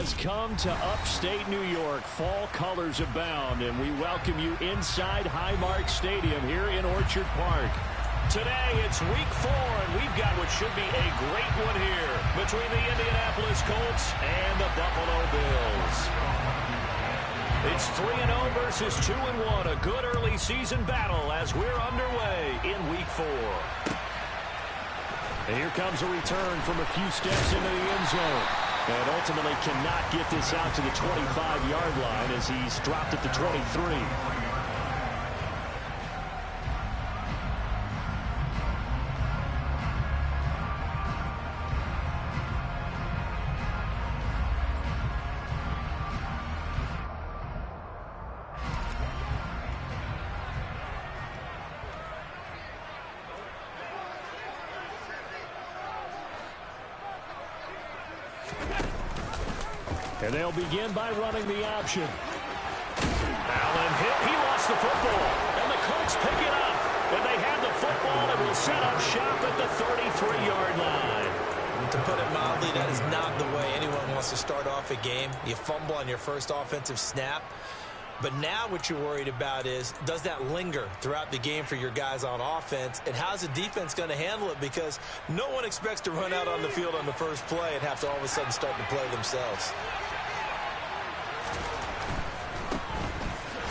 has come to upstate New York. Fall colors abound, and we welcome you inside Highmark Stadium here in Orchard Park. Today, it's week 4, and we've got what should be a great one here between the Indianapolis Colts and the Buffalo Bills. It's 3-0 versus 2-1, a good early season battle as we're underway in week 4. And here comes a return from a few steps into the end zone. And ultimately cannot get this out to the 25-yard line as he's dropped at the 23. And they'll begin by running the option. Allen hit. He lost the football. And the Colts pick it up. And they have the football and will set up shop at the 33-yard line. To put it mildly, that is not the way anyone wants to start off a game. You fumble on your first offensive snap. But now what you're worried about is, does that linger throughout the game for your guys on offense? And how's the defense going to handle it? Because no one expects to run out on the field on the first play and have to all of a sudden start to play themselves.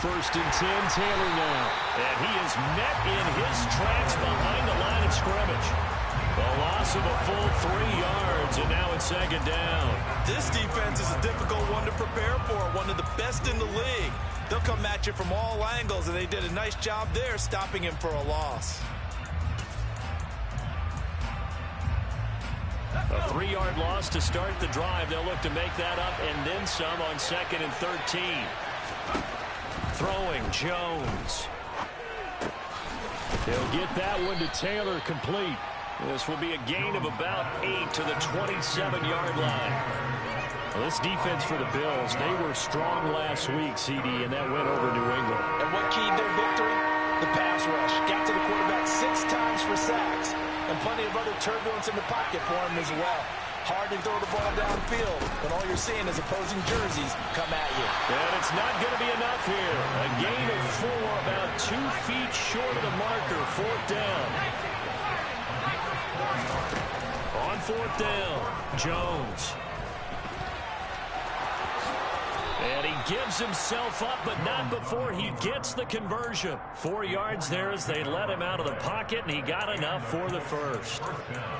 1st and 10, Taylor now. And he is met in his tracks behind the line of scrimmage. A loss of a full 3 yards, and now it's 2nd down. This defense is a difficult one to prepare for, one of the best in the league. They'll come at you from all angles, and they did a nice job there stopping him for a loss. A 3-yard loss to start the drive. They'll look to make that up and then some on 2nd and 13. Throwing Jones. He'll get that one to Taylor complete. This will be a gain of about 8 to the 27-yard line. Well, this defense for the Bills, they were strong last week, CD, and that went over New England. And what keyed their victory? The pass rush. Got to the quarterback 6 times for sacks, and plenty of other turbulence in the pocket for him as well. Hard to throw the ball downfield when all you're seeing is opposing jerseys come at you. And it's not going to be enough here. A gain of 4, about 2 feet short of the marker. 4th down. On 4th down, Jones. And he gives himself up, but not before he gets the conversion. 4 yards there as they let him out of the pocket, and he got enough for the first.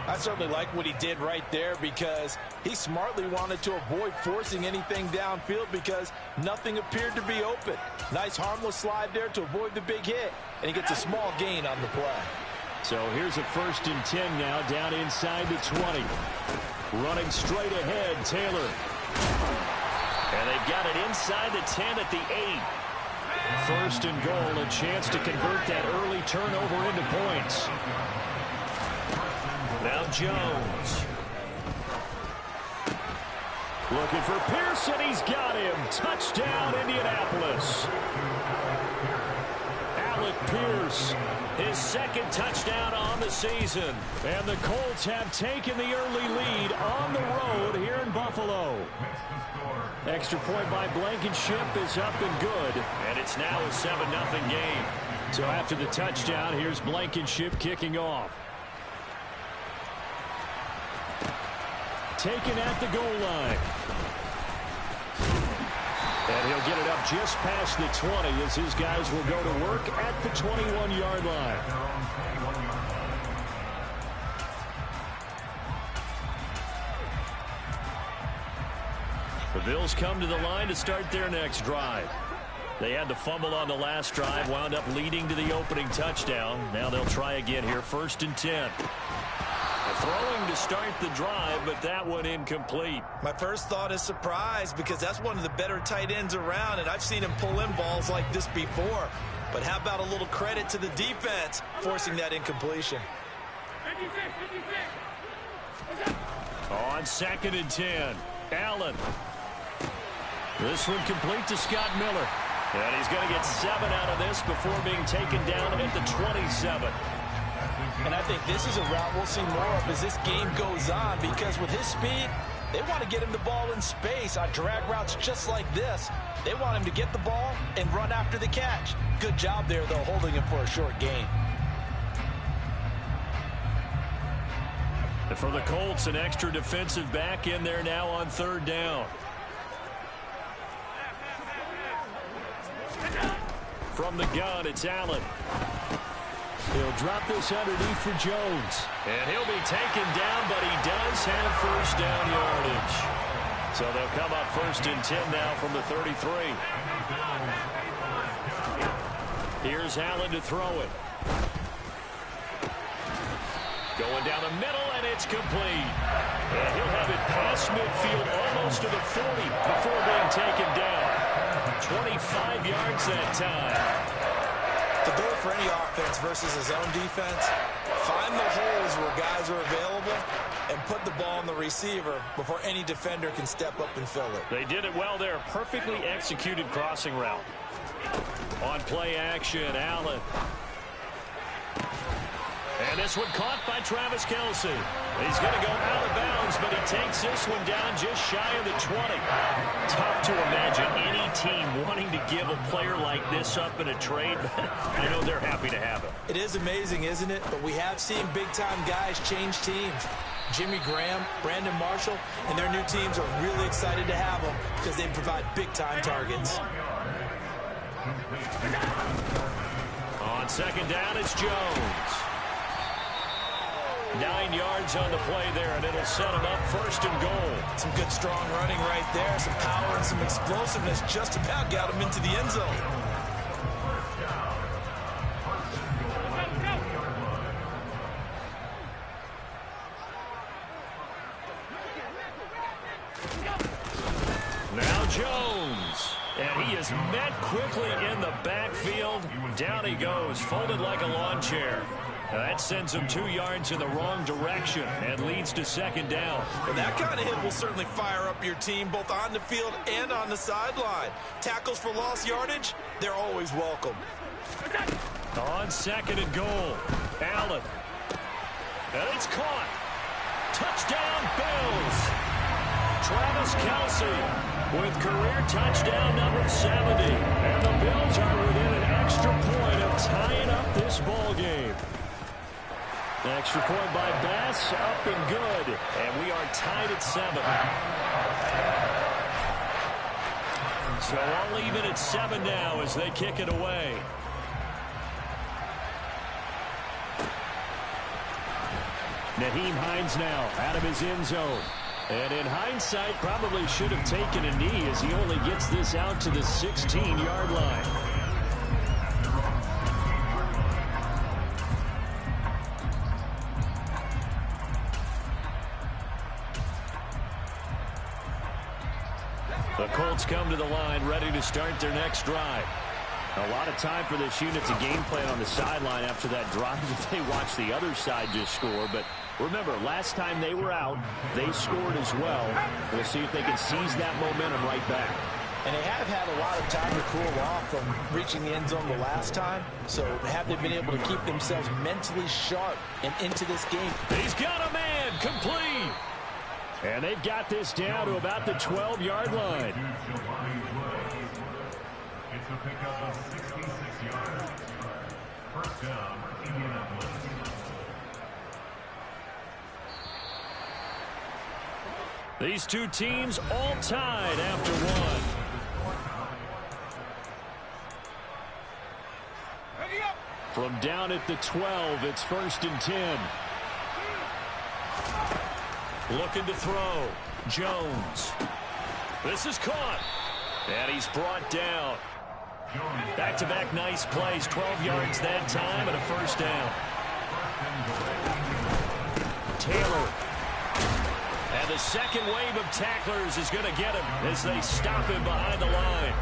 I certainly like what he did right there because he smartly wanted to avoid forcing anything downfield because nothing appeared to be open. Nice harmless slide there to avoid the big hit, and he gets a small gain on the play. So here's a 1st and 10 now, down inside the 20. Running straight ahead, Taylor. And they've got it inside the 10 at the 8. 1st and goal, a chance to convert that early turnover into points. Now Jones. Looking for Pearson, he's got him. Touchdown, Indianapolis. Alec Pierce, his 2nd touchdown on the season. And the Colts have taken the early lead on the road here in Buffalo. Extra point by Blankenship is up and good. And it's now a 7-0 game. So after the touchdown, here's Blankenship kicking off. Taken at the goal line. And he'll get it up just past the 20 as his guys will go to work at the 21-yard line. The Bills come to the line to start their next drive. They had the fumble on the last drive, wound up leading to the opening touchdown. Now they'll try again here, 1st and 10. Throwing to start the drive, but that one incomplete. My first thought is surprise because that's one of the better tight ends around, and I've seen him pull in balls like this before. But how about a little credit to the defense forcing that incompletion? On 2nd and 10, Allen. This one complete to Scott Miller. And he's going to get 7 out of this before being taken down at the 27. And I think this is a route we'll see more of as this game goes on because with his speed, They want to get him the ball in space on drag routes just like this. They want him to get the ball and run after the catch. Good job there, though, holding him for a short gain. And for the Colts, an extra defensive back in there now on third down. From the gun, it's Allen. He'll drop this underneath for Jones. And he'll be taken down, but he does have first down yardage. So they'll come up 1st and 10 now from the 33. Here's Allen to throw it. Going down the middle, and it's complete. And he'll have it past midfield almost to the 40 before being taken down. 25 yards that time. The goal for any offense versus his own defense, find the holes where guys are available and put the ball on the receiver before any defender can step up and fill it. They did it well there. Perfectly executed crossing route. On play action, Allen. And this one caught by Travis Kelce. He's going to go out of bounds, but he takes this one down just shy of the 20. Tough to imagine any team wanting to give a player like this up in a trade, but I know they're happy to have him. It is amazing, isn't it? But we have seen big-time guys change teams. Jimmy Graham, Brandon Marshall, and their new teams are really excited to have them because they provide big-time targets. On second down, it's Jones. 9 yards on the play there, and it'll set him up 1st and goal. Some good, strong running right there. Some power and some explosiveness just about got him into the end zone. Now Jones. And he is met quickly in the backfield. Down he goes, folded like a lawn chair. That sends him 2 yards in the wrong direction and leads to 2nd down. Well, that kind of hit will certainly fire up your team both on the field and on the sideline. Tackles for lost yardage, they're always welcome. On 2nd and goal, Allen. And it's caught. Touchdown, Bills. Travis Kelce with career touchdown number 70. And the Bills are within an extra point of tying up this ball game. Extra point by Bass, up and good. And we are tied at 7. So all even at 7 now as they kick it away. Nyheim Hines now out of his end zone. And in hindsight, probably should have taken a knee as he only gets this out to the 16-yard line. The Colts come to the line ready to start their next drive. A lot of time for this unit to game plan on the sideline after that drive if they watch the other side just score. But remember, last time they were out, they scored as well. We'll see if they can seize that momentum right back. And they have had a lot of time to cool off from reaching the end zone the last time. So have they been able to keep themselves mentally sharp and into this game? He's got a man, complete. And they've got this down to about the 12-yard line. It's a pickup of 66 yards. First down, Indianapolis. These two teams all tied after one. From down at the 12, it's 1st and 10. Looking to throw. Jones. This is caught. And he's brought down. Back-to-back nice plays. 12 yards that time and a 1st down. Taylor. And the second wave of tacklers is going to get him as they stop him behind the line.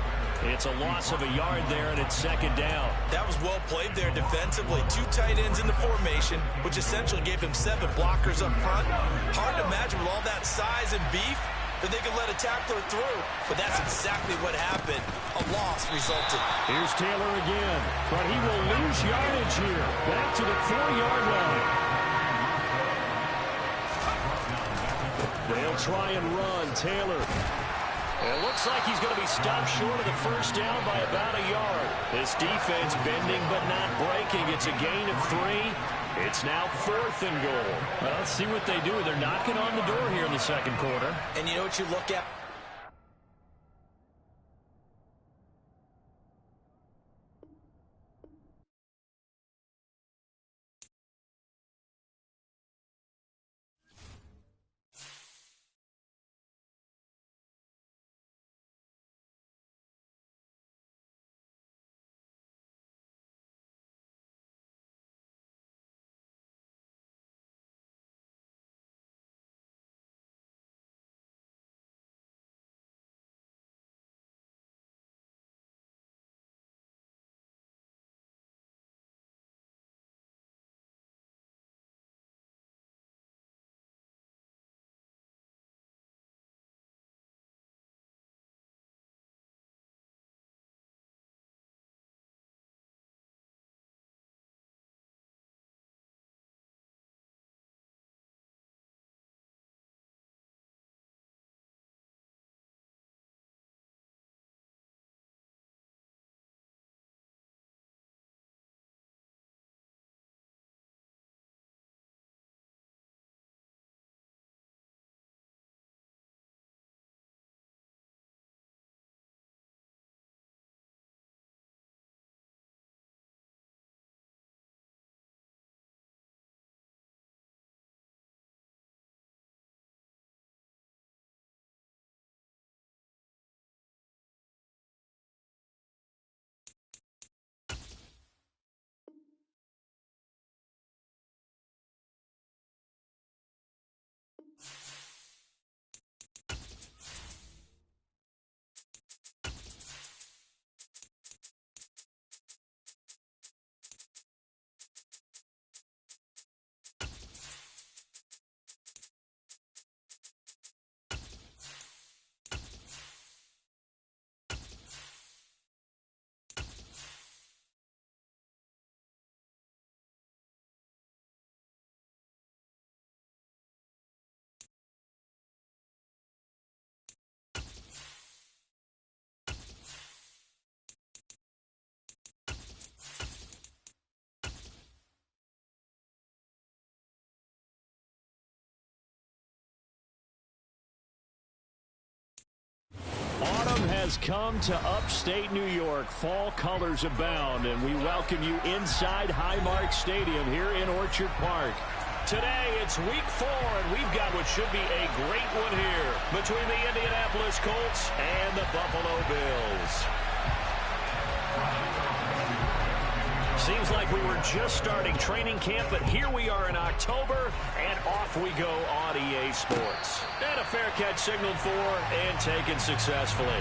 It's a loss of a yard there, and it's 2nd down. That was well played there defensively. 2 tight ends in the formation, which essentially gave them 7 blockers up front. Hard to imagine with all that size and beef that they could let a tackler through. But that's exactly what happened. A loss resulted. Here's Taylor again, but he will lose yardage here. Back to the 4-yard line. They'll They'll try and run. Taylor. It looks like he's going to be stopped short of the first down by about a yard. This defense bending but not breaking. It's a gain of 3. It's now 4th and goal. Well, let's see what they do. They're knocking on the door here in the second quarter. And you know what you look at? Autumn has come to upstate New York. Fall colors abound, and we welcome you inside Highmark Stadium here in Orchard Park. Today, it's week 4, and we've got what should be a great one here between the Indianapolis Colts and the Buffalo Bills. Seems like we were just starting training camp, but here we are in October, and off we go on EA Sports. And a fair catch signaled for and taken successfully.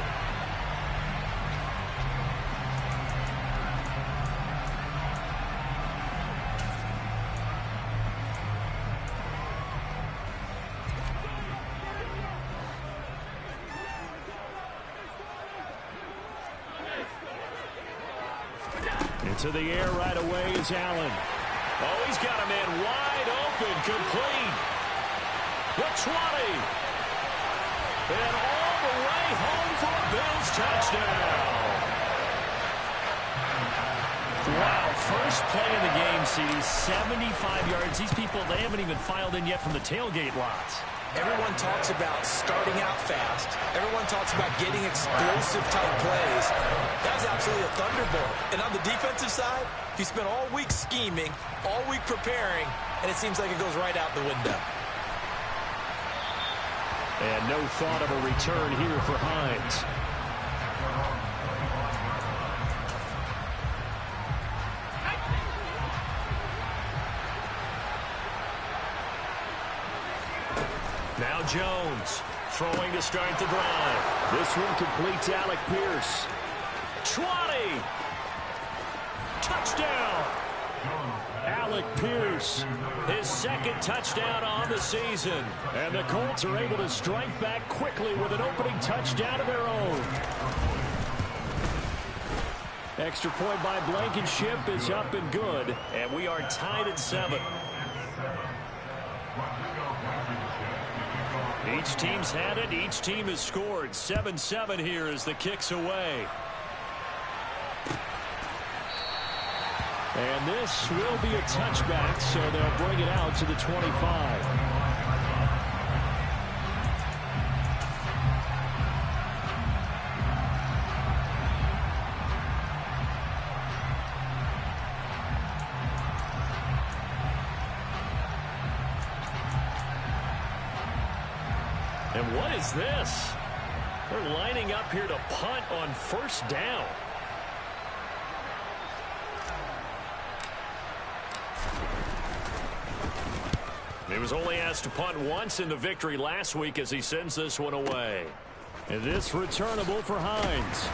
Into the air right away is Allen. Oh, he's got a man wide open, complete. The 20. And all the way home for a Bills touchdown. Wow, first play of the game, CD, 75 yards. These people, they haven't even filed in yet from the tailgate lots. Everyone talks about starting out fast. Everyone talks about getting explosive-type plays. That was absolutely a thunderbolt. And on the defensive side, he spent all week scheming, all week preparing, and it seems like it goes right out the window. And no thought of a return here for Hines. Now Jones throwing to start the drive. This one complete to Alec Pierce. 20. Touchdown. Alec Pierce, his second touchdown on the season. And the Colts are able to strike back quickly with an opening touchdown of their own. Extra point by Blankenship is up and good. And we are tied at 7. Each team's had it. Each team has scored. 7-7 here as the kick's away. And this will be a touchback, so they'll bring it out to the 25. And what is this? They're lining up here to punt on first down. He was only asked to punt once in the victory last week as he sends this one away. And this returnable for Hines.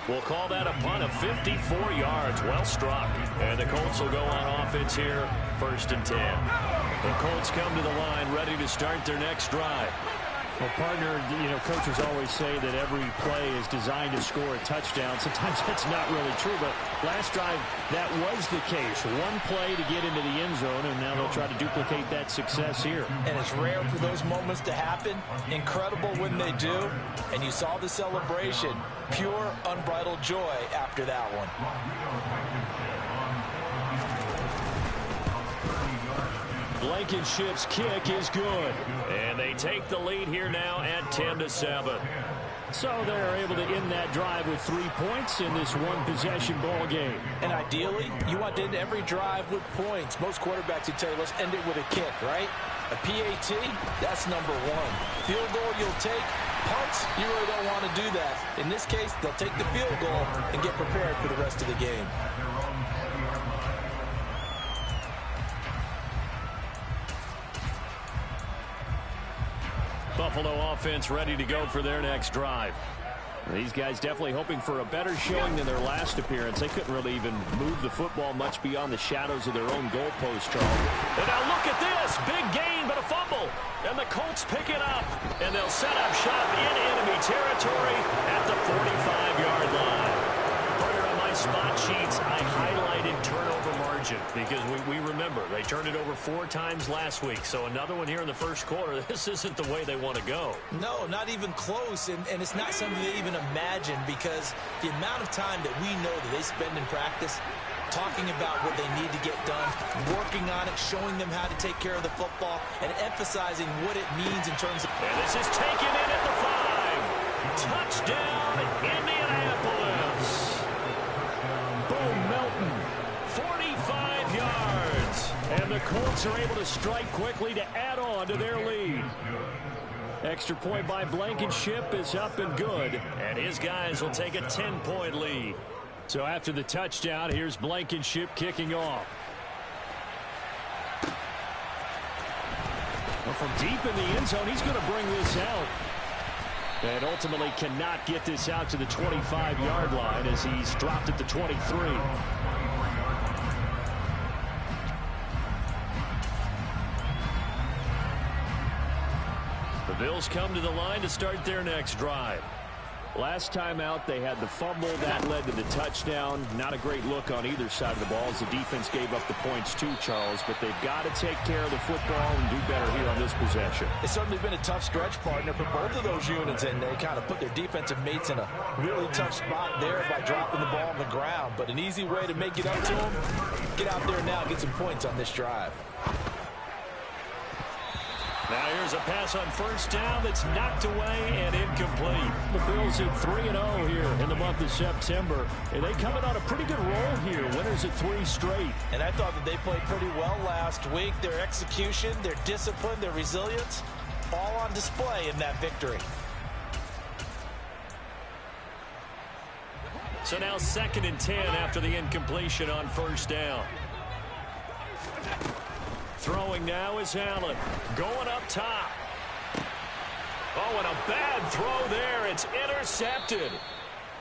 We'll call that a punt of 54 yards. Well struck. And the Colts will go on offense here, 1st and 10. The Colts come to the line ready to start their next drive. Well, partner, coaches always say that every play is designed to score a touchdown. Sometimes that's not really true, but last drive, that was the case. One play to get into the end zone, and now they'll try to duplicate that success here. And it's rare for those moments to happen. Incredible when they do. And you saw the celebration. Pure, unbridled joy after that one. Blankenship's kick is good. And they take the lead here now at 10-7. So they're able to end that drive with 3 points in this one-possession ball game. And ideally, you want to end every drive with points. Most quarterbacks would tell you, let's end it with a kick, right? A PAT, that's number one. Field goal you'll take. Punts, you really don't want to do that. In this case, they'll take the field goal and get prepared for the rest of the game. Buffalo offense ready to go for their next drive. These guys definitely hoping for a better showing than their last appearance. They couldn't really even move the football much beyond the shadows of their own goalpost, Charles. And now look at this. Big gain, but a fumble. And the Colts pick it up. And they'll set up shop in enemy territory at the 45-yard line. Partner, on my spot sheets, I highlighted turnover margin because we remember they turned it over 4 times last week. So another one here in the first quarter. This isn't the way they want to go. No, not even close. And it's not something they even imagine because the amount of time that we know that they spend in practice talking about what they need to get done, working on it, showing them how to take care of the football, and emphasizing what it means in terms of... And this is taken in at the 5. Touchdown, Indianapolis. Boom, Melton. 45 yards. And the Colts are able to strike quickly to add on to their lead. Extra point by Blankenship is up and good. And his guys will take a 10-point lead. So after the touchdown, here's Blankenship kicking off. Well, from deep in the end zone, he's going to bring this out. And ultimately cannot get this out to the 25-yard line as he's dropped at the 23. The Bills come to the line to start their next drive. Last time out, they had the fumble. That led to the touchdown. Not a great look on either side of the ball as the defense gave up the points too, Charles. But they've got to take care of the football and do better here on this possession. It's certainly been a tough stretch, partner, for both of those units, and they kind of put their defensive mates in a really tough spot there by dropping the ball on the ground. But an easy way to make it up to them, get out there now and get some points on this drive. Now here's a pass on first down that's knocked away and incomplete. The Bills at 3-0 here in the month of September. And they coming on a pretty good roll here. Winners at 3 straight. And I thought that they played pretty well last week. Their execution, their discipline, their resilience, all on display in that victory. So now 2nd and 10 after the incompletion on first down. Throwing now is Allen. Going up top. Oh, and a bad throw there. It's intercepted.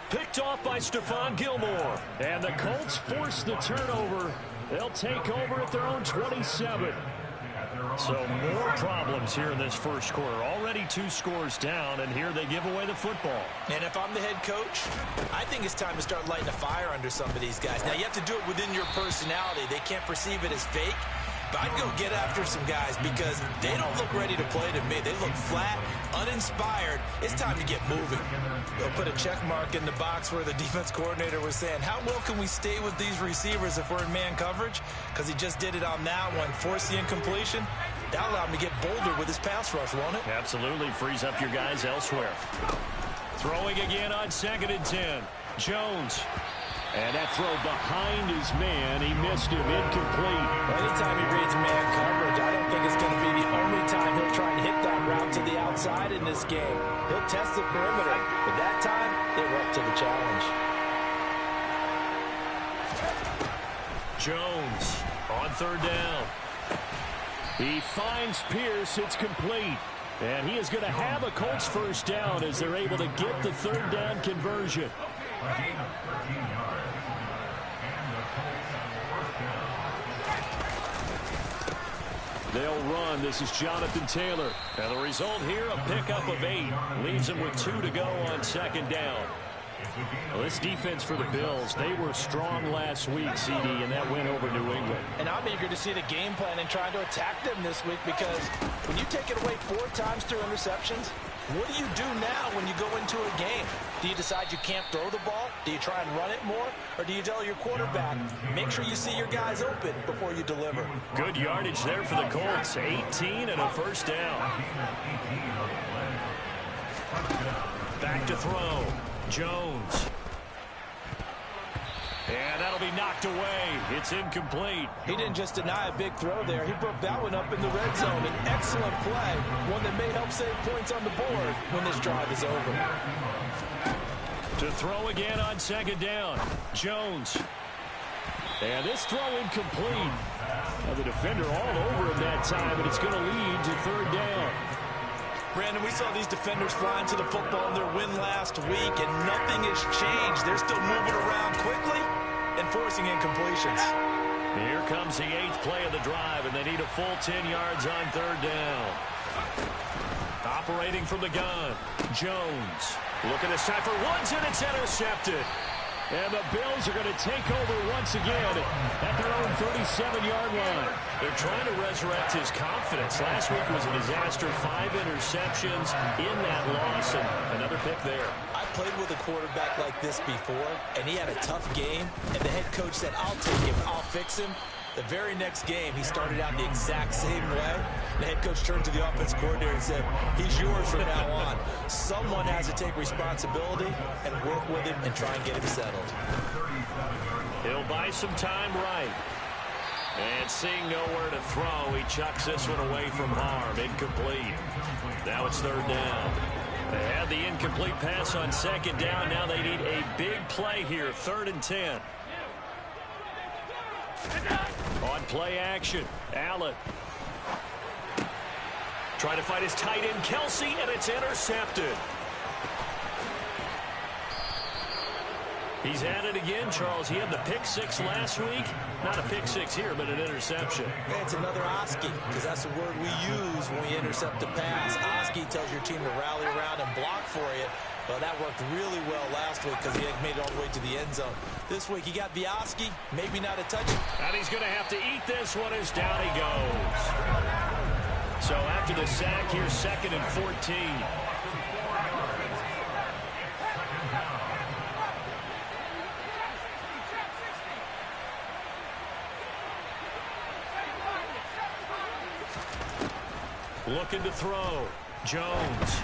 Picked off by Stephon Gilmore. And the Colts force the turnover. They'll take over at their own 27. So more problems here in this first quarter. Already 2 scores down, and here they give away the football. And if I'm the head coach, I think it's time to start lighting a fire under some of these guys. Now, you have to do it within your personality. They can't perceive it as fake. I'd go get after some guys because they don't look ready to play to me. They look flat, uninspired. It's time to get moving. They'll put a check mark in the box where the defense coordinator was saying, how well can we stay with these receivers if we're in man coverage? Because he just did it on that one, forced the incompletion. That'll allow him to get bolder with his pass rush, won't it? Absolutely. Frees up your guys elsewhere. Throwing again on 2nd and 10. Jones. And that throw behind his man. He missed him. Incomplete. Anytime he reads man coverage, I don't think it's going to be the only time he'll try and hit that route to the outside in this game. He'll test the perimeter, but that time they were up to the challenge. Jones on 3rd down. He finds Pierce. It's complete. And he is going to have a Colts first down as they're able to get the 3rd down conversion. A gain of 13 yards. And the Colts have first down. They'll run. This is Jonathan Taylor. And the result here, a pickup of 8. Leaves them with 2 to go on 2nd down. Well, this defense for the Bills, they were strong last week, CD, and that went over New England. And I'm eager to see the game plan and trying to attack them this week because when you take it away 4 times through interceptions, what do you do now when you go into a game? Do you decide you can't throw the ball? Do you try and run it more? Or do you tell your quarterback, make sure you see your guys open before you deliver? Good yardage there for the Colts. 18 and a first down. Back to throw. Jones. And that'll be knocked away. It's incomplete. He didn't just deny a big throw there. He broke that one up in the red zone. An excellent play. One that may help save points on the board when this drive is over. To throw again on 2nd down. Jones. And this throw incomplete. Now the defender all over him that time, but it's going to lead to 3rd down. Brandon, we saw these defenders flying to the football in their win last week, and nothing has changed. They're still moving around quickly and forcing incompletions. Here comes the 8th play of the drive, and they need a full 10 yards on 3rd down. Operating from the gun, Jones. Looking this time for Woods, and it's intercepted. And the Bills are going to take over once again at their own 37-yard line. They're trying to resurrect his confidence. Last week was a disaster. 5 interceptions in that loss, and another pick there. I played with a quarterback like this before, and he had a tough game, and the head coach said, I'll take him, I'll fix him. The very next game, he started out the exact same way. The head coach turned to the offense coordinator and said, he's yours from now on. Someone has to take responsibility and work with him and try and get him settled. He'll buy some time right. And seeing nowhere to throw, he chucks this one away from harm. Incomplete. Now it's 3rd down. They had the incomplete pass on 2nd down. Now they need a big play here. 3rd and 10. On play action, Allen. Trying to find his tight end, Kelsey, and it's intercepted. He's at it again, Charles. He had the pick 6 last week. Not a pick 6 here, but an interception. Hey, it's another Oski, because that's the word we use when we intercept a pass. Oski tells your team to rally around and block for you. Well, that worked really well last week because he had made it all the way to the end zone. This week, he got the Oski, maybe not a touch. And he's going to have to eat this one as down he goes. So after the sack, here's 2nd and 14. Looking to throw. Jones.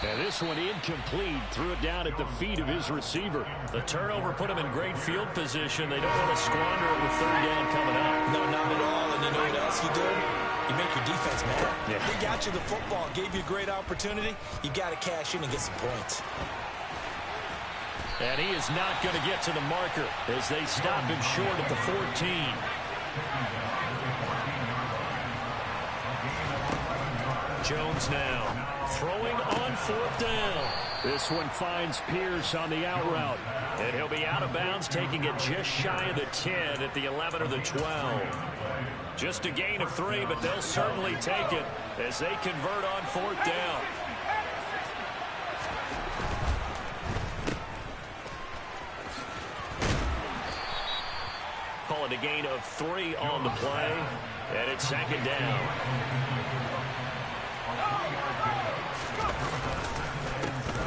And this one incomplete. Threw it down at the feet of his receiver. The turnover put him in great field position. They don't want to squander it with 3rd down coming up. No, not at all. And you know what else you do? You make your defense mad. Yeah. They got you the football, gave you a great opportunity. You got to cash in and get some points. And he is not going to get to the marker as they stop him short at the 14. Jones now throwing on 4th down. This one finds Pierce on the out route. And he'll be out of bounds, taking it just shy of the 10 at the 11 or the 12. Just a gain of 3, but they'll certainly take it as they convert on 4th down. Call it a gain of 3 on the play. And it's second down.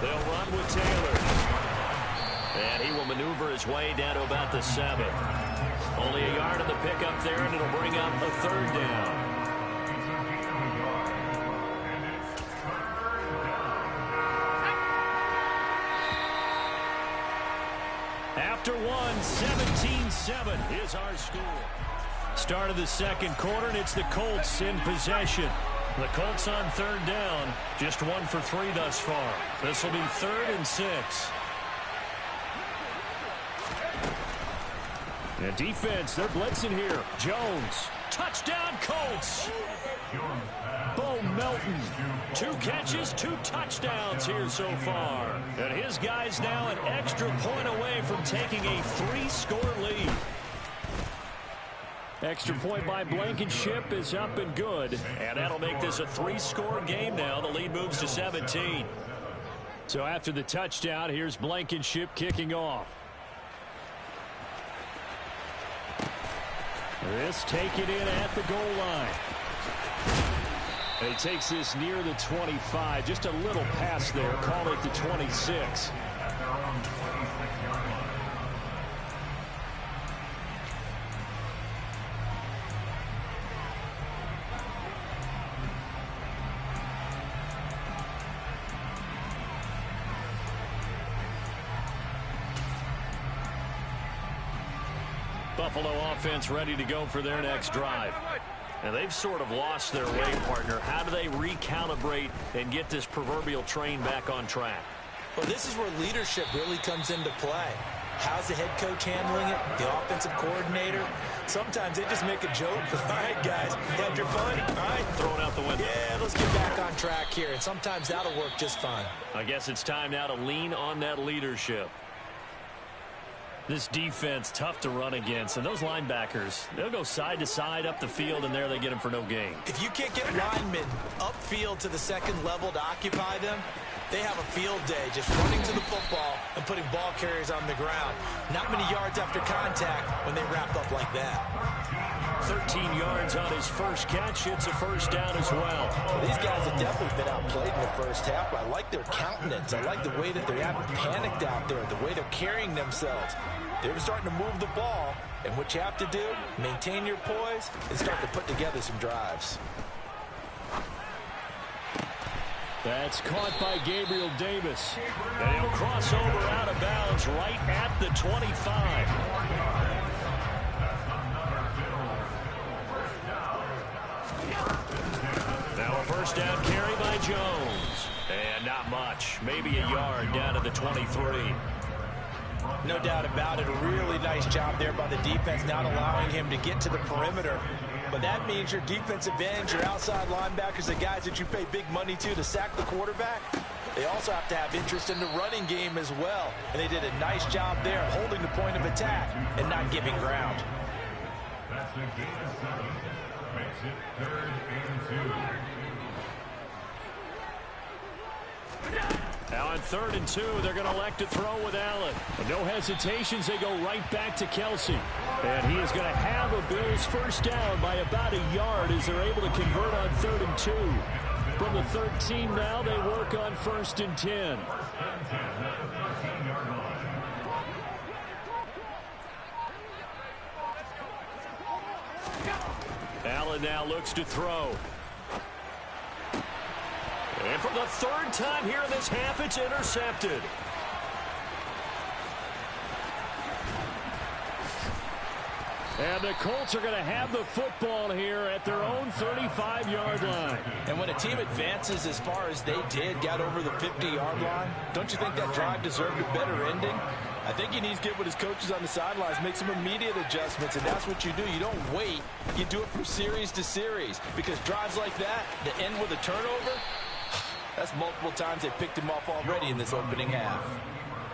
They'll run with Taylor. And he will maneuver his way down to about the 7. Only a yard on the pickup there, and it'll bring up a third down. After one, 17-7 is our score. Start of the second quarter, and it's the Colts in possession. The Colts on third down, just 1 for 3 thus far. This will be 3rd and 6. And defense, they're blitzing here. Jones, touchdown Colts. Bo Melton, 2 catches, 2 touchdowns here so far. And his guys now an extra point away from taking a 3-score lead. Extra point by Blankenship is up and good. And that'll make this a 3-score game now. The lead moves to 17. So after the touchdown, here's Blankenship kicking off. This taken in at the goal line. And he takes this near the 25. Just a little pass there. Call it the 26. Buffalo offense ready to go for their next drive. And they've sort of lost their way, partner. How do they recalibrate and get this proverbial train back on track? Well, this is where leadership really comes into play. How's the head coach handling it? The offensive coordinator? Sometimes they just make a joke. All right, guys, had your fun? All right. Throw it out the window. Yeah, let's get back on track here. And sometimes that'll work just fine. I guess it's time now to lean on that leadership. This defense, tough to run against. And those linebackers, they'll go side to side up the field, and there they get them for no gain. If you can't get linemen upfield to the second level to occupy them, they have a field day just running to the football and putting ball carriers on the ground. Not many yards after contact when they wrap up like that. 13 yards on his first catch. It's a first down as well. These guys have definitely been outplayed in the first half. I like their countenance. I like the way that they haven't panicked out there, the way they're carrying themselves. They're starting to move the ball, and what you have to do, maintain your poise and start to put together some drives. That's caught by Gabriel Davis. And he'll cross over out of bounds right at the 25. Now a first down carry by Jones. And not much. Maybe a yard down to the 23. No doubt about it. A really nice job there by the defense, not allowing him to get to the perimeter. But that means your defensive ends, your outside linebackers, the guys that you pay big money to sack the quarterback, they also have to have interest in the running game as well. And they did a nice job there holding the point of attack and not giving ground. That's the gain of 7. Makes it 3rd and 2. Now on 3rd and 2, they're going to elect to throw with Allen. But no hesitations, they go right back to Kelsey. And he is going to have a Bills first down by about a yard as they're able to convert on 3rd and 2. From the 13 now, they work on 1st and 10. Allen now looks to throw. And for the 3rd time here in this half, it's intercepted. And the Colts are going to have the football here at their own 35-yard line. And when a team advances as far as they did, got over the 50-yard line, don't you think that drive deserved a better ending? I think he needs to get with his coaches on the sidelines, make some immediate adjustments, and that's what you do. You don't wait. You do it from series to series, because drives like that, that end with a turnover, that's multiple times they picked him off already in this opening half.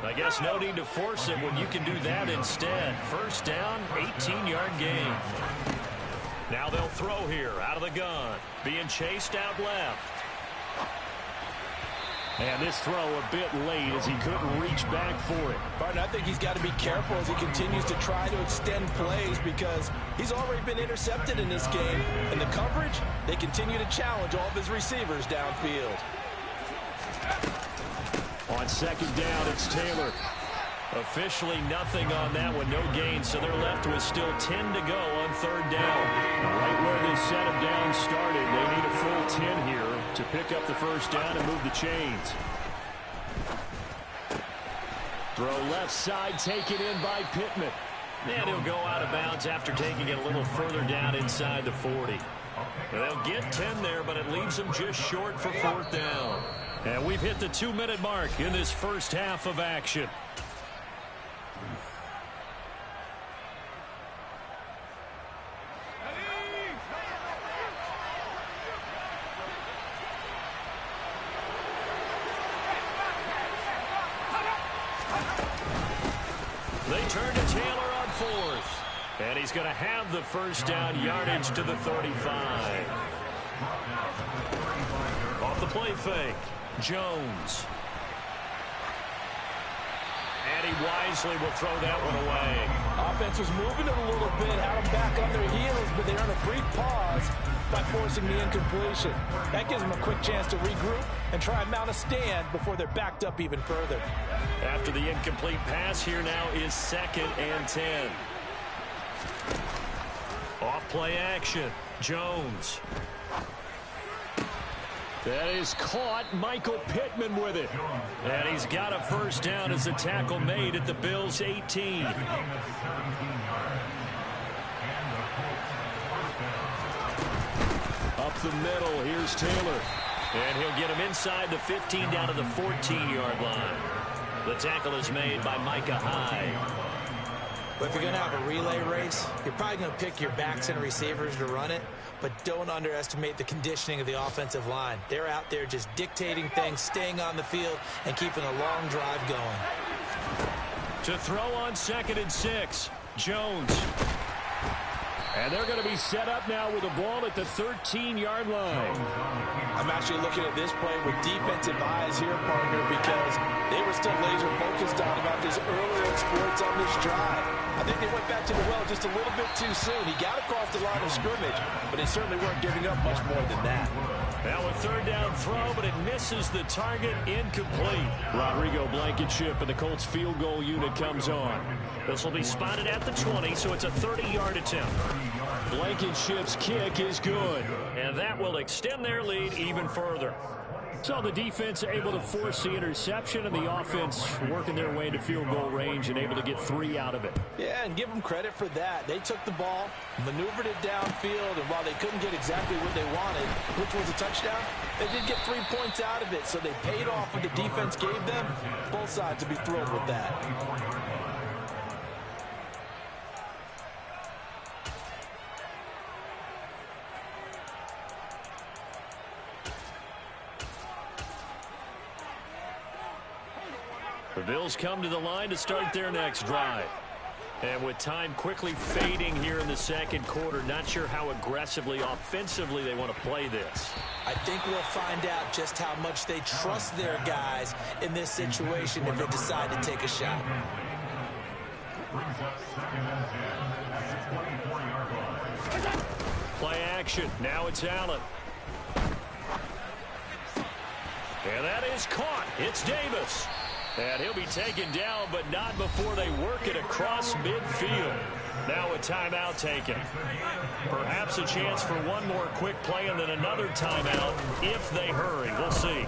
I guess no need to force it when you can do that instead. First down, 18-yard gain. Now they'll throw here out of the gun. Being chased out left. And this throw a bit late as he couldn't reach back for it. Martin, I think he's got to be careful as he continues to try to extend plays because he's already been intercepted in this game. And the coverage, they continue to challenge all of his receivers downfield. On second down, it's Taylor. Officially nothing on that one, no gain, so they're left with still 10 to go on third down. Right where this set of downs started, they need a full 10 here to pick up the first down and move the chains. Throw left side, taken in by Pittman. And he'll go out of bounds after taking it a little further down inside the 40. They'll get 10 there, but it leaves them just short for fourth down. And we've hit the 2-minute mark in this first half of action. They turn to Taylor on fourth. And he's going to have the first down yardage to the 35. Off the play fake, Jones. And he wisely will throw that one away. Offense was moving it a little bit, had them back on their heels, but they're on a brief pause by forcing the incompletion. That gives them a quick chance to regroup and try and mount a stand before they're backed up even further. After the incomplete pass, here now is 2nd and 10. Off play action, Jones. That is caught. Michael Pittman with it. And he's got a first down as the tackle made at the Bills' 18. Up the middle, here's Taylor. And he'll get him inside the 15 down to the 14-yard line. The tackle is made by Micah Hyde. But if you're going to have a relay race, you're probably going to pick your backs and receivers to run it, but don't underestimate the conditioning of the offensive line. They're out there just dictating things, staying on the field, and keeping a long drive going. To throw on 2nd and 6, Jones. And they're going to be set up now with the ball at the 13-yard line. I'm actually looking at this play with defensive eyes here, partner, because they were still laser focused on about his earlier exploits on this drive. I think they went back to the well just a little bit too soon. He got across the line of scrimmage, but they certainly weren't giving up much more than that. Now a third down throw, but it misses the target, incomplete. Rodrigo Blankenship and the Colts field goal unit comes on. This will be spotted at the 20, so it's a 30-yard attempt. Blankenship's kick is good, and that will extend their lead even further. So the defense able to force the interception, and the offense working their way into field goal range and able to get 3 out of it. Yeah, and give them credit for that. They took the ball, maneuvered it downfield, and while they couldn't get exactly what they wanted, which was a touchdown, they did get 3 points out of it, so they paid off what the defense gave them. Both sides will be thrilled with that. The Bills come to the line to start their next drive. And with time quickly fading here in the second quarter, not sure how aggressively, offensively they want to play this. I think we'll find out just how much they trust their guys in this situation if they decide to take a shot. Play action. Now it's Allen. And that is caught. It's Davis. And he'll be taken down, but not before they work it across midfield. Now a timeout taken. Perhaps a chance for one more quick play and then another timeout if they hurry. We'll see.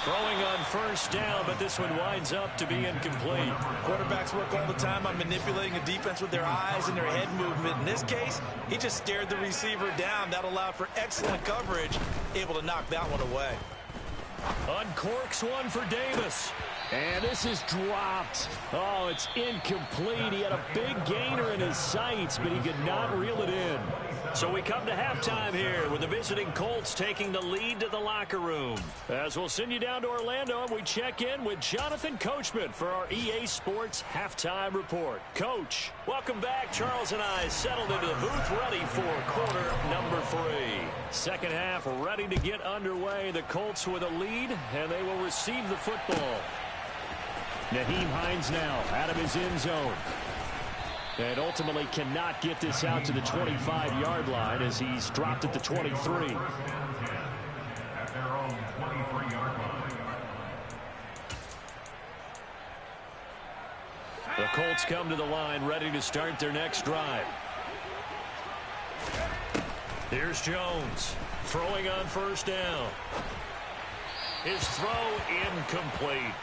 Throwing on first down, but this one winds up to be incomplete. Quarterbacks work all the time on manipulating a defense with their eyes and their head movement. In this case, he just stared the receiver down. That allowed for excellent coverage, able to knock that one away. Uncorks one for Davis. And this is dropped. Oh, it's incomplete. He had a big gainer in his sights, but he could not reel it in. So we come to halftime here with the visiting Colts taking the lead to the locker room. As we'll send you down to Orlando, and we check in with Jonathan Coachman for our EA Sports Halftime Report. Coach, welcome back. Charles and I settled into the booth ready for quarter number 3. Second half ready to get underway. The Colts with a lead, and they will receive the football. Nyheim Hines now out of his end zone. And ultimately cannot get this out to the 25-yard line as he's dropped at the 23. At their own 23-yard line. The Colts come to the line ready to start their next drive. Here's Jones throwing on first down. His throw incomplete.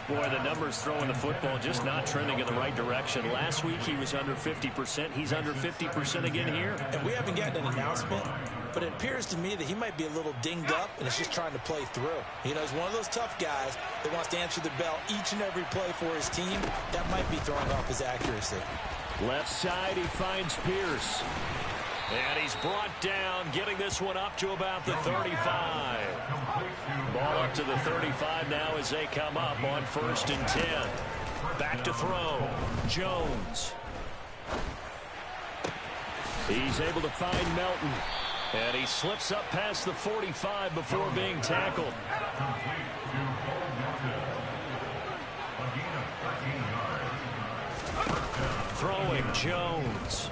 Boy, the numbers throwing the football just not trending in the right direction. Last week he was under 50%. He's under 50% again here. And we haven't gotten an announcement, but it appears to me that he might be a little dinged up and is just trying to play through. You know, he's one of those tough guys that wants to answer the bell each and every play for his team. That might be throwing off his accuracy. Left side, he finds Pierce. And he's brought down, getting this one up to about the 35. Ball up to the 35 now as they come up on 1st and 10. Back to throw. Jones. He's able to find Melton. And he slips up past the 45 before being tackled. Throwing Jones.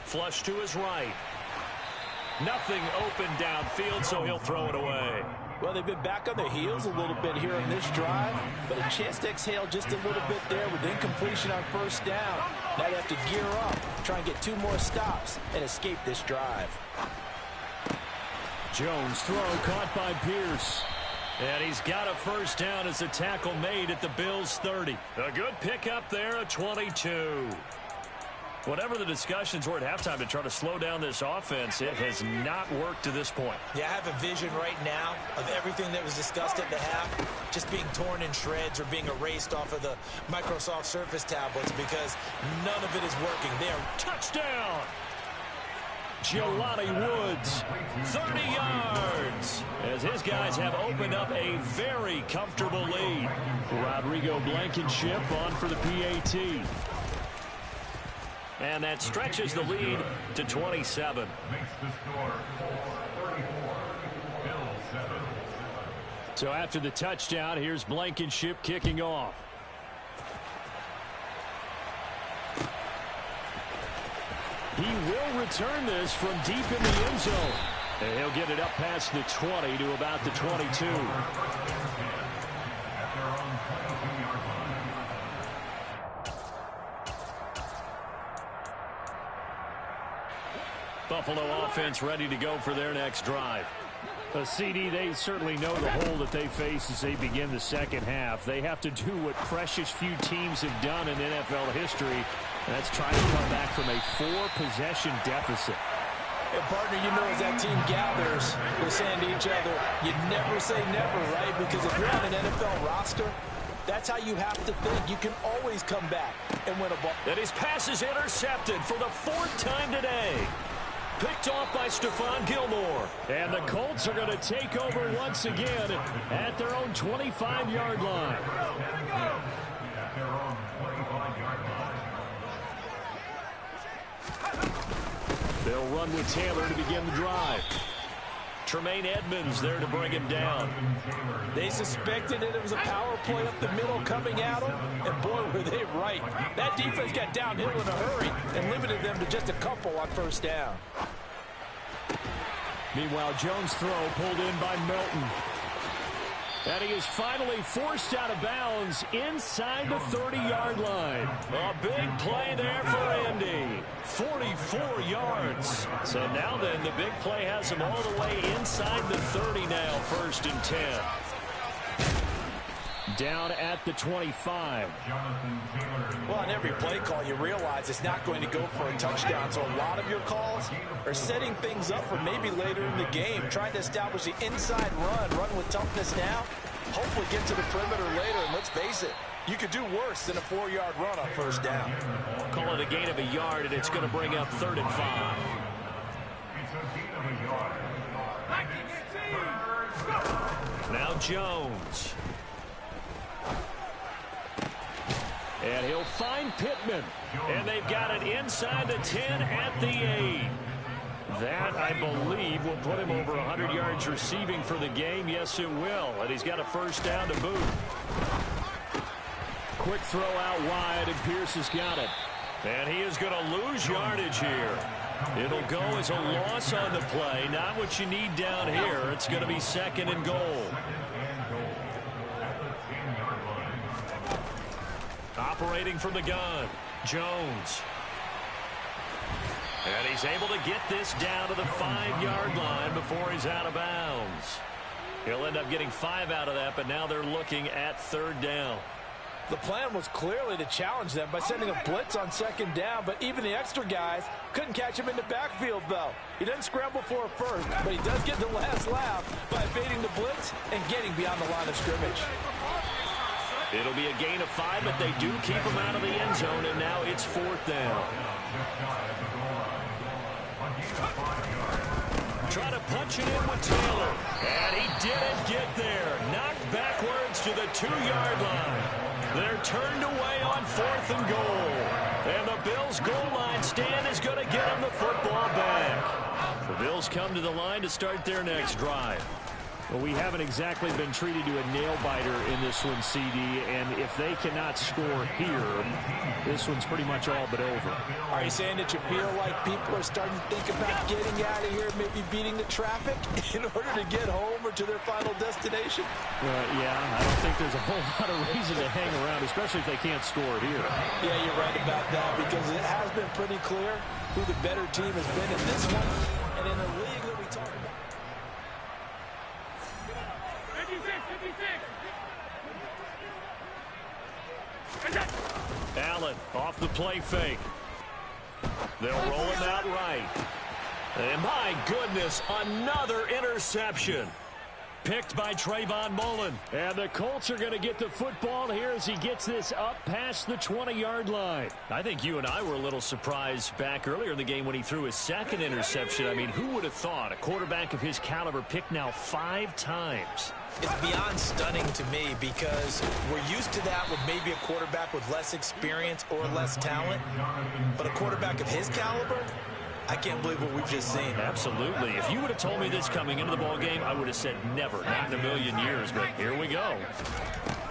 Flush to his right. Nothing open downfield, so he'll throw it away. Well, they've been back on their heels a little bit here on this drive, but a chance to exhale just a little bit there with incompletion on first down. Now they have to gear up, try and get 2 more stops, and escape this drive. Jones throw caught by Pierce. And he's got a first down as a tackle made at the Bills' 30. A good pickup there at 22. Whatever the discussions were at halftime to try to slow down this offense, it has not worked to this point. Yeah, I have a vision right now of everything that was discussed at the half just being torn in shreds or being erased off of the Microsoft Surface tablets because none of it is working. There, touchdown! Jelani Woods, 30 yards, as his guys have opened up a very comfortable lead. Rodrigo Blankenship on for the PAT. And that stretches the lead to 27. Makes the score 34. Bills 7. So after the touchdown, here's Blankenship kicking off. He will return this from deep in the end zone. And he'll get it up past the 20 to about the 22. At their own 22-yard line. Buffalo offense ready to go for their next drive. CD, they certainly know the hole that they face as they begin the second half. They have to do what precious few teams have done in NFL history, and that's try to come back from a 4-possession deficit. And partner, you know, as that team gathers, they're saying to each other, you never say never, right? Because if you're on an NFL roster, that's how you have to think. You can always come back and win a ball. And his pass is intercepted for the 4th time today. Picked off by Stephon Gilmore. And the Colts are going to take over once again at their own 25-yard line. At their own 25-yard line. They'll run with Taylor to begin the drive. Tremaine Edmonds there to bring him down. They suspected that it was a power play up the middle coming at them, and boy, were they right. That defense got downhill in a hurry and limited them to just a couple on first down. Meanwhile, Jones' throw pulled in by Melton. And he is finally forced out of bounds inside the 30-yard line. A big play there for Indy. 44 yards. So now then, the big play has him all the way inside the 30 now, 1st and 10. Down at the 25. Well, on every play call, you realize it's not going to go for a touchdown. So a lot of your calls are setting things up for maybe later in the game, trying to establish the inside run with toughness now. Hopefully get to the perimeter later, and let's face it, You could do worse than a 4-yard run on first down. Call it a gain of a yard, and it's going to bring up 3rd and 5. It's a gain of a yard. Now Jones. And he'll find Pittman. And they've got it inside the 10 at the 8. That, I believe, will put him over 100 yards receiving for the game. Yes, it will. And he's got a first down to boot. Quick throw out wide, and Pierce has got it. And he is going to lose yardage here. It'll go as a loss on the play. Not what you need down here. It's going to be 2nd and goal. Operating from the gun, Jones. And he's able to get this down to the 5-yard line before he's out of bounds. He'll end up getting 5 out of that, but now they're looking at 3rd down. The plan was clearly to challenge them by sending a blitz on 2nd down, but even the extra guys couldn't catch him in the backfield, though. He doesn't scramble for a first, but he does get the last laugh by evading the blitz and getting beyond the line of scrimmage. It'll be a gain of 5, but they do keep him out of the end zone, and now it's 4th down. Try to punch it in with Taylor. And he didn't get there. Knocked backwards to the 2-yard line. They're turned away on 4th and goal. And the Bills' goal line stand is going to get them the football back. The Bills come to the line to start their next drive. Well, we haven't exactly been treated to a nail-biter in this one, CD, and if they cannot score here, this one's pretty much all but over. Are you saying that you feel like people are starting to think about getting out of here, maybe beating the traffic in order to get home or to their final destination? Yeah, I don't think there's a whole lot of reason to hang around, especially if they can't score here. Yeah, you're right about that, because it has been pretty clear who the better team has been in this one and in the league that we talk about. Allen off the play fake. They'll roll him out right. And my goodness, another interception. Picked by Trayvon Mullen. And the Colts are going to get the football here as he gets this up past the 20-yard line. I think you and I were a little surprised back earlier in the game when he threw his 2nd interception. I mean, who would have thought a quarterback of his caliber picked now 5 times? It's beyond stunning to me because we're used to that with maybe a quarterback with less experience or less talent. But a quarterback of his caliber, I can't believe what we've just seen. Absolutely. If you would have told me this coming into the ball game, I would have said never, not in a million years. But here we go.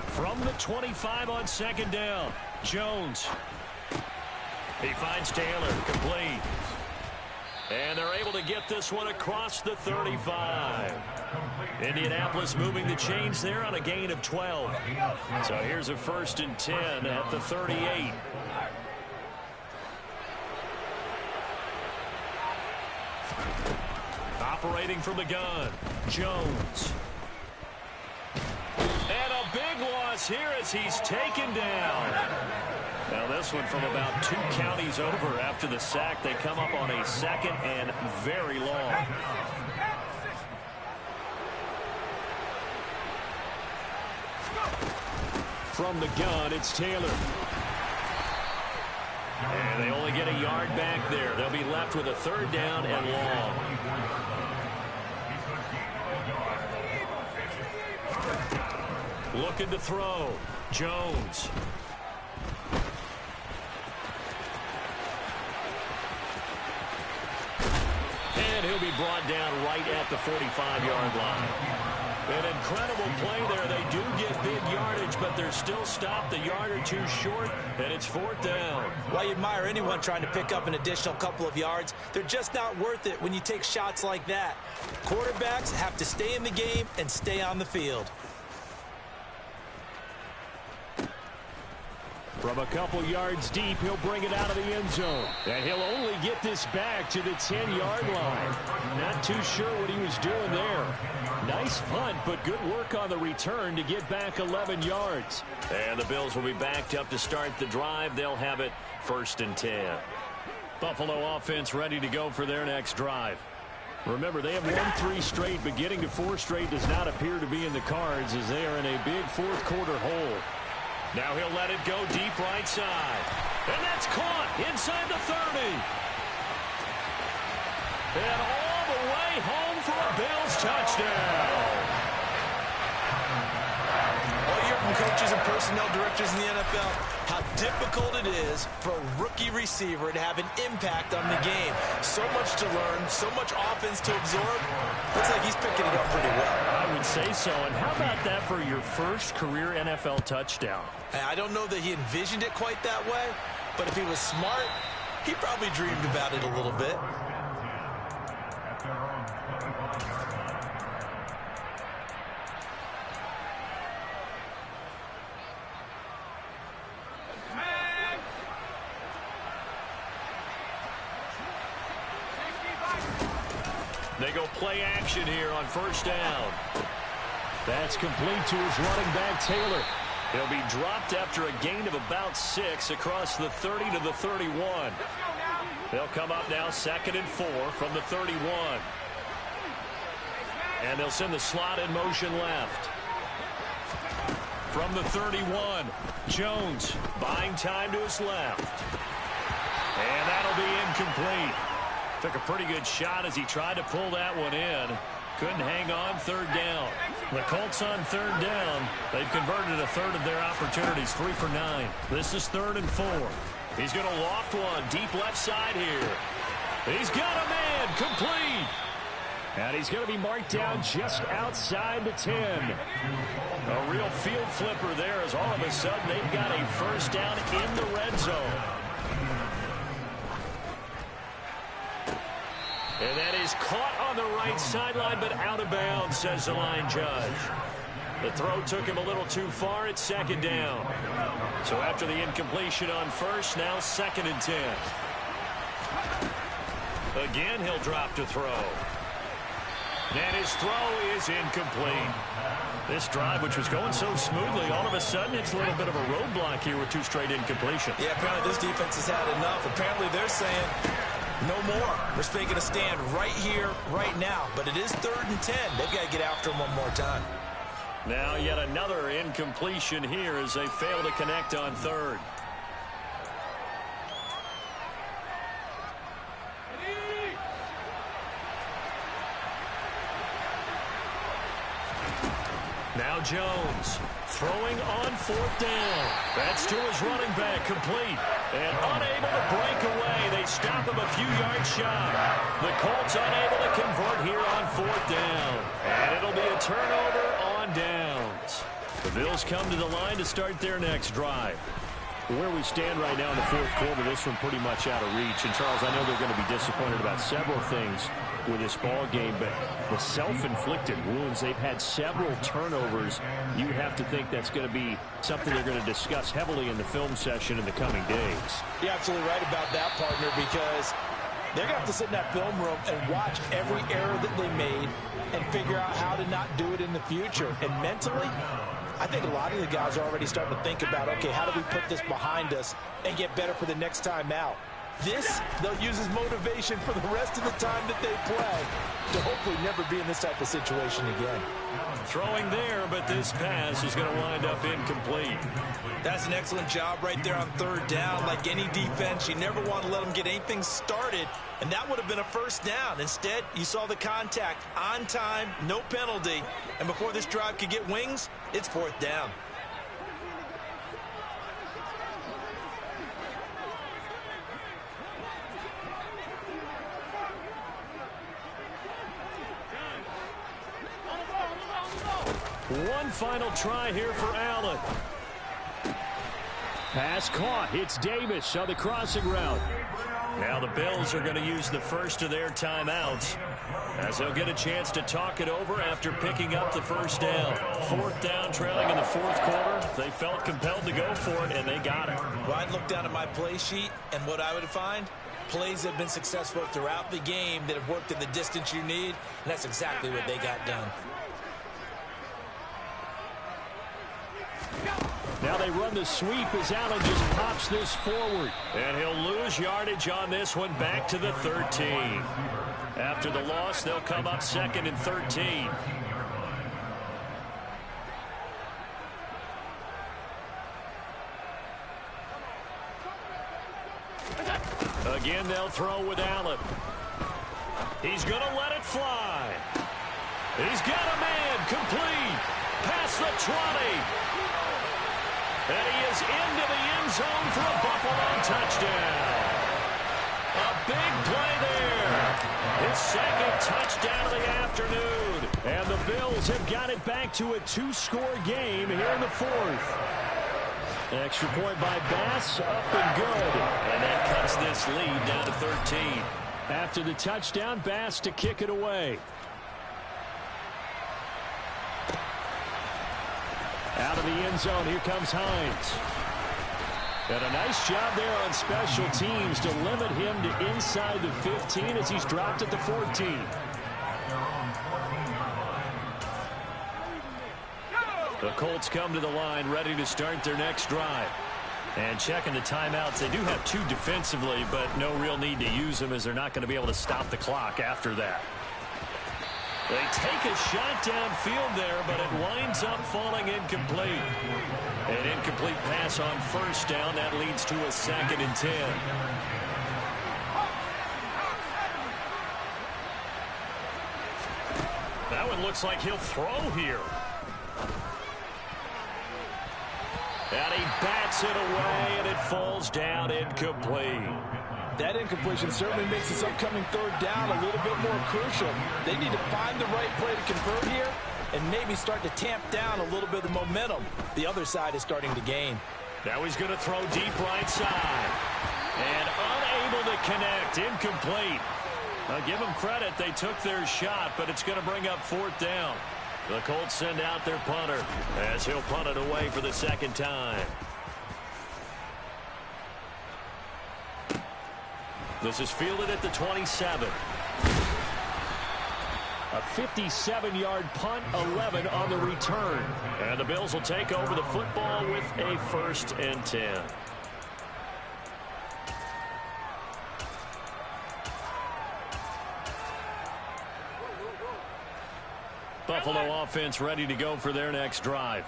From the 25 on 2nd down, Jones. He finds Taylor, complete. And they're able to get this one across the 35. Indianapolis moving the chains there on a gain of 12. So here's a 1st and 10 at the 38. Operating from the gun, Jones. And a big loss here as he's taken down. Now this one from about 2 counties over after the sack. They come up on a 2nd and very long. From the gun, it's Taylor. And they only get a yard back there. They'll be left with a 3rd down and long. Looking to throw. Jones. And he'll be brought down right at the 45-yard line. An incredible play there. They do get big yardage, but they're still stopped a yard or 2 short, and it's 4th down. Well, you admire anyone trying to pick up an additional couple of yards. They're just not worth it when you take shots like that. Quarterbacks have to stay in the game and stay on the field. From a couple yards deep, he'll bring it out of the end zone. And he'll only get this back to the 10-yard line. Not too sure what he was doing there. Nice punt, but good work on the return to get back 11 yards. And the Bills will be backed up to start the drive. They'll have it 1st and 10. Buffalo offense ready to go for their next drive. Remember, they have won 3 straight, but getting to 4 straight does not appear to be in the cards as they are in a big 4th quarter hole. Now he'll let it go deep right side. And that's caught inside the 30. And all the way home for a Bills touchdown. Well, you hear from coaches and personnel directors in the NFL how difficult it is for a rookie receiver to have an impact on the game. So much to learn, so much offense to absorb. Looks like he's picking it up pretty well. I would say so. And how about that for your first career NFL touchdown? I don't know that he envisioned it quite that way, but if he was smart, he probably dreamed about it a little bit. They go play action here on first down. That's complete to his running back, Taylor. He'll be dropped after a gain of about 6 across the 30 to the 31. They'll come up now 2nd and 4 from the 31. And they'll send the slot in motion left. From the 31, Jones buying time to his left. And that'll be incomplete. Took a pretty good shot as he tried to pull that one in. Couldn't hang on, 3rd down. The Colts on 3rd down. They've converted a third of their opportunities, 3 for 9. This is 3rd and 4. He's going to loft one deep left side here. He's got a man, complete. And he's going to be marked down just outside the 10. A real field flipper there as all of a sudden they've got a first down in the red zone. And that is caught on the right sideline, but out of bounds, says the line judge. The throw took him a little too far. It's 2nd down. So after the incompletion on first, now 2nd and 10. Again, he'll drop to throw. And his throw is incomplete. This drive, which was going so smoothly, all of a sudden it's a little bit of a roadblock here with 2 straight incompletions. Yeah, apparently this defense has had enough. Apparently they're saying no more. We're making a stand right here, right now. But it is 3rd and 10. They've got to get after him one more time. Now yet another incompletion here as they fail to connect on 3rd. Now Jones throwing on 4th down. That's to his running back, complete. And unable to break away. They stop him a few yards shy. The Colts unable to convert here on 4th down. And it'll be a turnover on downs. The Bills come to the line to start their next drive. Where we stand right now in the 4th quarter, this one pretty much out of reach. And, Charles, I know they're going to be disappointed about several things with this ball game, but the self-inflicted wounds, they've had several turnovers. You would have to think that's going to be something they're going to discuss heavily in the film session in the coming days. You're absolutely right about that, partner, because they're going to have to sit in that film room and watch every error that they made and figure out how to not do it in the future. And mentally, I think a lot of the guys are already starting to think about, okay, how do we put this behind us and get better for the next time out? This, they'll use as motivation for the rest of the time that they play to hopefully never be in this type of situation again. Throwing there, but this pass is going to wind up incomplete. That's an excellent job right there on 3rd down. Like any defense, you never want to let them get anything started, and that would have been a first down. Instead, you saw the contact on time, no penalty, and before this drive could get wings, it's 4th down. One final try here for Allen. Pass caught. It's Davis on the crossing route. Now the Bills are going to use the first of their timeouts as they'll get a chance to talk it over after picking up the first down. 4th down, trailing in the 4th quarter. They felt compelled to go for it, and they got it. Well, I'd look down at my play sheet, and what I would find, plays that have been successful throughout the game that have worked in the distance you need, and that's exactly what they got done. Now they run the sweep as Allen just pops this forward. And he'll lose yardage on this one back to the 13. After the loss, they'll come up 2nd and 13. Again, they'll throw with Allen. He's going to let it fly. He's got a man complete. Past the 20. And he is into the end zone for a Buffalo touchdown. A big play there. His second touchdown of the afternoon. And the Bills have got it back to a 2-score game here in the fourth. Extra point by Bass, up and good. And that cuts this lead down to 13. After the touchdown, Bass to kick it away. Out of the end zone, here comes Hines. And a nice job there on special teams to limit him to inside the 15 as he's dropped at the 14. The Colts come to the line ready to start their next drive. And checking the timeouts, they do have 2 defensively, but no real need to use them as they're not going to be able to stop the clock after that. They take a shot downfield there, but it winds up falling incomplete. An incomplete pass on first down. That leads to a 2nd and 10. That one looks like he'll throw here. And he bats it away, and it falls down incomplete. That incompletion certainly makes this upcoming 3rd down a little bit more crucial. They need to find the right play to convert here and maybe start to tamp down a little bit of the momentum the other side is starting to gain. Now he's going to throw deep right side. And unable to connect. Incomplete. Now give them credit. They took their shot, but it's going to bring up 4th down. The Colts send out their punter as he'll punt it away for the 2nd time. This is fielded at the 27. A 57-yard punt, 11 on the return. And the Bills will take over the football with a 1st and 10. Buffalo offense ready to go for their next drive.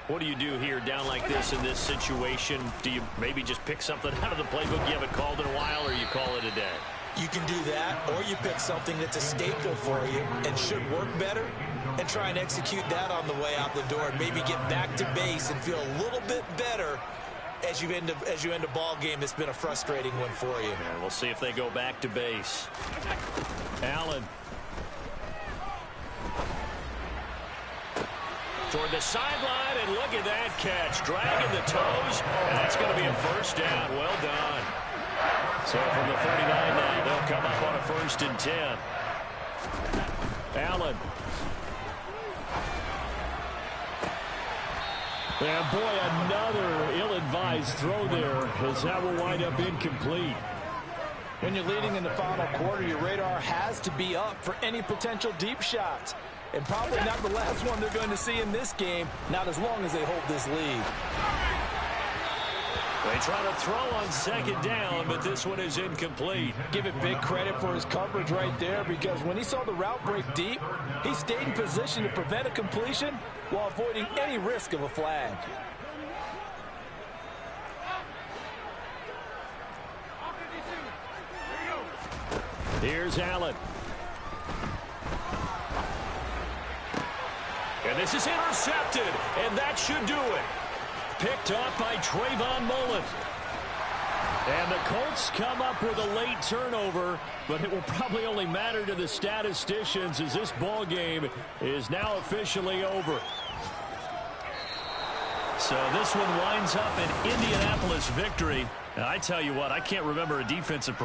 What do you do here down like this in this situation? Do you maybe just pick something out of the playbook you haven't called in a while, or you call it a day? You can do that, or you pick something that's a staple for you and should work better and try and execute that on the way out the door and maybe get back to base and feel a little bit better as you end a ball game that's been a frustrating one for you. And we'll see if they go back to base. Allen. Toward the sideline, and look at that catch. Dragging the toes, and that's going to be a 1st down. Well done. So from the 39 now, they'll come up on a 1st and 10. Allen. And boy, another ill-advised throw there, as that will wind up incomplete. When you're leading in the final quarter, your radar has to be up for any potential deep shots. And probably not the last one they're going to see in this game, not as long as they hold this lead. They try to throw on 2nd down, but this one is incomplete. Give it big credit for his coverage right there, because when he saw the route break deep, he stayed in position to prevent a completion while avoiding any risk of a flag. Here's Allen. And this is intercepted, and that should do it. Picked off by Trayvon Mullen. And the Colts come up with a late turnover, but it will probably only matter to the statisticians as this ball game is now officially over. So this one winds up an Indianapolis victory. And I tell you what, I can't remember a defensive